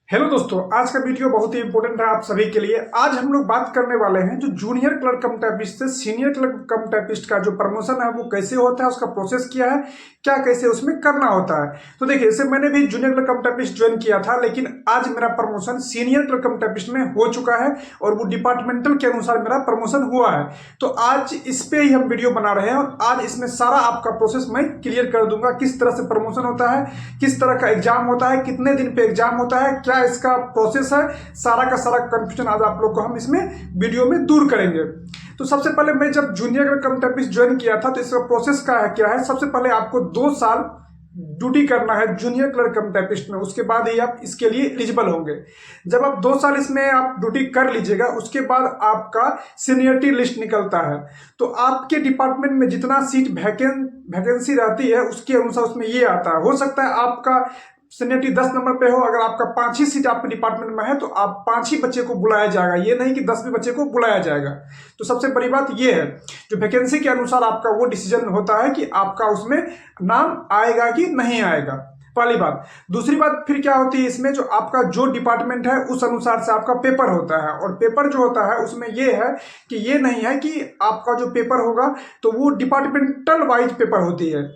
Hello दोस्तों, आज का वीडियो बहुत ही इंपॉर्टेंट है आप सभी के लिए। आज हम लोग बात करने वाले हैं जो जूनियर क्लर्क कम टाइपिस्ट से सीनियर क्लर्क कम टाइपिस्ट का जो प्रमोशन है वो कैसे होता है, उसका प्रोसेस क्या है, क्या कैसे उसमें करना होता है। तो देखिए, इससे मैंने भी जूनियर क्लर्क कम टाइपिस्ट ज्वाइन किया था, लेकिन आज मेरा प्रमोशन सीनियर क्लर्क कम टाइपिस्ट में हो चुका है और वो डिपार्टमेंटल के अनुसार मेरा प्रमोशन हुआ है। तो आज इस पे ही हम वीडियो बना रहे हैं और आज इसमें सारा आपका प्रोसेस मैं क्लियर कर दूंगा। किस तरह से प्रमोशन होता है, किस तरह का एग्जाम होता है, कितने दिन पे एग्जाम होता है, क्या इसका प्रोसेस है, सारा का सारा कंफ्यूजन आज आप लोग को हम इसमें वीडियो में दूर करेंगे। तो सबसे पहले मैं जब जूनियर कम टाइपिस्ट ज्वाइन किया था तो इसका प्रोसेस क्या है। सबसे पहले आपको 2 साल ड्यूटी करना है जूनियर क्लर्क कम टाइपिस्ट में, उसके बाद ही आप इसके लिए एलिजिबल होंगे। जब आप 2 साल इसमें आप ड्यूटी कर लीजिएगा, उसके बाद आपका सीनियरिटी लिस्ट निकलता है। तो आपके डिपार्टमेंट में जितना सीट वैकेंसी रहती है उसके अनुसार उसमें ये आता है। हो सकता है आपका सीनियरिटी 10 नंबर पे हो, अगर आपका 5 ही सीट आपके डिपार्टमेंट में है तो आप 5 ही बच्चे को बुलाया जाएगा, ये नहीं कि 10 भी बच्चे को बुलाया जाएगा। तो सबसे बड़ी बात ये है, जो वैकेंसी के अनुसार आपका वो डिसीजन होता है कि आपका उसमें नाम आएगा कि नहीं आएगा, पहली बात। दूसरी बात फिर क्या होती है, इसमें जो आपका जो डिपार्टमेंट है उस अनुसार से आपका पेपर होता है। और पेपर जो होता है उसमें ये है कि ये नहीं है कि आपका जो पेपर होगा तो वो डिपार्टमेंटल वाइज पेपर होती है।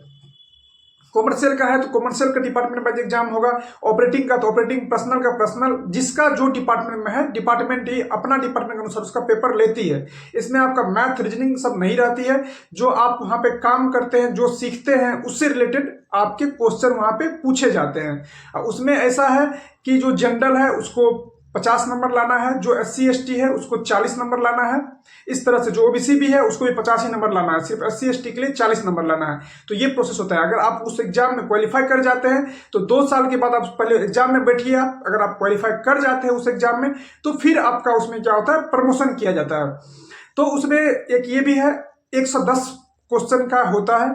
कॉमर्शियल का है तो कॉमर्शियल का डिपार्टमेंट वाइज एग्जाम होगा, ऑपरेटिंग का तो ऑपरेटिंग, पर्सनल का पर्सनल, जिसका जो डिपार्टमेंट में है डिपार्टमेंट ही अपना डिपार्टमेंट के अनुसार उसका पेपर लेती है। इसमें आपका मैथ रीजनिंग सब नहीं रहती है। जो आप वहां पे काम करते हैं, जो सीखते हैं, उससे रिलेटेड आपके क्वेश्चन वहां पे पूछे जाते हैं। उसमें ऐसा है कि जो जनरल है उसको 50 नंबर लाना है, जो SC ST है उसको 40 नंबर लाना है। इस तरह से जो OBC भी है उसको भी 50 ही नंबर लाना है, सिर्फ SC ST के लिए 40 नंबर लाना है। तो ये प्रोसेस होता है। अगर आप उस एग्जाम में क्वालिफाई कर जाते हैं तो 2 साल के बाद आप पहले एग्जाम में बैठिए। आप अगर आप क्वालिफाई कर जाते हैं उस एग्जाम में तो फिर आपका उसमें क्या होता है, प्रमोशन किया जाता है। तो उसमें एक ये भी है, 110 क्वेश्चन का होता है,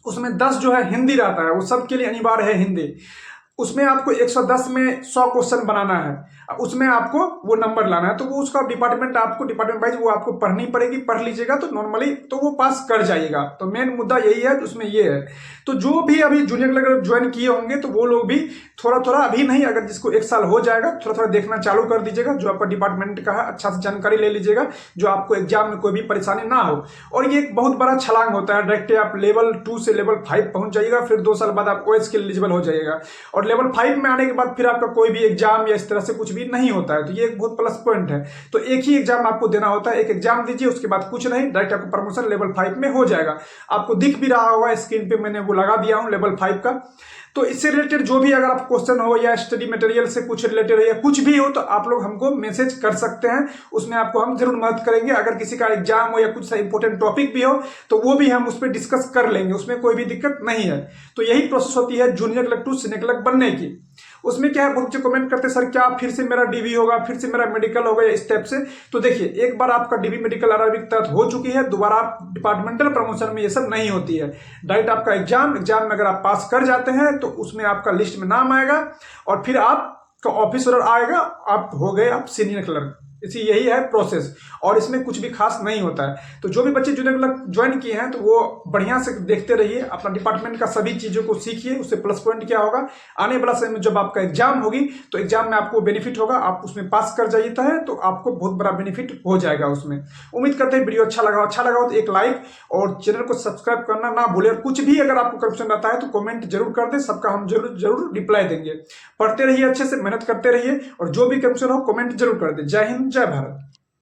उसमें 10 जो है हिंदी रहता है, वो सबके लिए अनिवार्य है हिंदी। उसमें आपको 110 में 100 क्वेश्चन बनाना है, उसमें आपको वो नंबर लाना है। तो वो उसका डिपार्टमेंट आपको डिपार्टमेंट वाइज वो आपको पढ़नी पड़ेगी, पढ़ लीजिएगा तो नॉर्मली तो वो पास कर जाइएगा। तो मेन मुद्दा यही है, उसमें ये है। तो जो भी अभी जूनियर क्लर्क ज्वाइन किए होंगे तो वो लोग भी थोड़ा थोड़ा, अभी नहीं, अगर जिसको 1 साल हो जाएगा थोड़ा थोड़ा देखना चालू कर दीजिएगा। जो आपका डिपार्टमेंट का है अच्छा से जानकारी ले लीजिएगा, जो आपको एग्जाम में कोई भी परेशानी ना हो। और ये एक बहुत बड़ा छलांग होता है, डायरेक्ट आप लेवल 2 से लेवल 5 पहुंच जाइएगा, फिर 2 साल बाद आप OS के लिए एलिजिबल हो जाइएगा। और लेवल 5 में आने के बाद फिर आपका कोई भी एग्जाम या इस तरह से कुछ भी नहीं होता है। तो ये एक बहुत प्लस पॉइंट है। तो एक ही एग्जाम आपको देना होता है, एक एग्जाम दीजिए, उसके बाद कुछ नहीं, डायरेक्ट आपको प्रमोशन लेवल 5 में हो जाएगा। आपको दिख भी रहा होगा स्क्रीन पे, मैंने वो लगा दिया हूं लेवल 5 का। तो इससे रिलेटेड जो भी अगर आप क्वेश्चन हो या स्टडी मटेरियल से कुछ रिलेटेड हो या कुछ भी हो तो आप लोग हमको मैसेज कर सकते हैं, उसमें आपको हम जरूर मदद करेंगे। अगर किसी का एग्जाम हो या कुछ इंपॉर्टेंट टॉपिक भी हो तो वो भी हम उस पर डिस्कस कर लेंगे, उसमें कोई भी दिक्कत नहीं है। तो यही प्रोसेस होती है junior clerk to senior clerk बनने की। उसमें क्या है, बहुत बच्चे कमेंट करते हैं सर क्या फिर से मेरा DV होगा, फिर से मेरा मेडिकल होगा इस टाइप से। तो देखिए, एक बार आपका DV मेडिकल RRB के तहत हो चुकी है, दोबारा आप डिपार्टमेंटल प्रमोशन में ये सब नहीं होती है। डायरेक्ट आपका एग्जाम में अगर आप पास कर जाते हैं तो उसमें आपका लिस्ट में नाम आएगा और फिर आपका ऑफिस ऑर्डर आएगा, आप हो गए आप सीनियर क्लर्क। इसी यही है प्रोसेस और इसमें कुछ भी खास नहीं होता है। तो जो भी बच्चे जूनियर क्लर्क ज्वाइन किए हैं तो वो बढ़िया से देखते रहिए, अपना डिपार्टमेंट का सभी चीजों को सीखिए। उससे प्लस पॉइंट क्या होगा, आने वाला समय में जब आपका एग्जाम होगी तो एग्जाम में आपको बेनिफिट होगा, आप उसमें पास कर जाइए है तो आपको बहुत बड़ा बेनिफिट हो जाएगा उसमें। उम्मीद करते हैं वीडियो अच्छा लगा हो तो एक लाइक और चैनल को सब्सक्राइब करना ना भूले। और कुछ भी अगर आपको कंफ्यूजन रहता है तो कॉमेंट जरूर कर दें, सबका हम जरूर रिप्लाई देंगे। पढ़ते रहिए, अच्छे से मेहनत करते रहिए और जो भी कंफ्यूजन हो कॉमेंट जरूर कर दें। जय हिंद, जय भारत।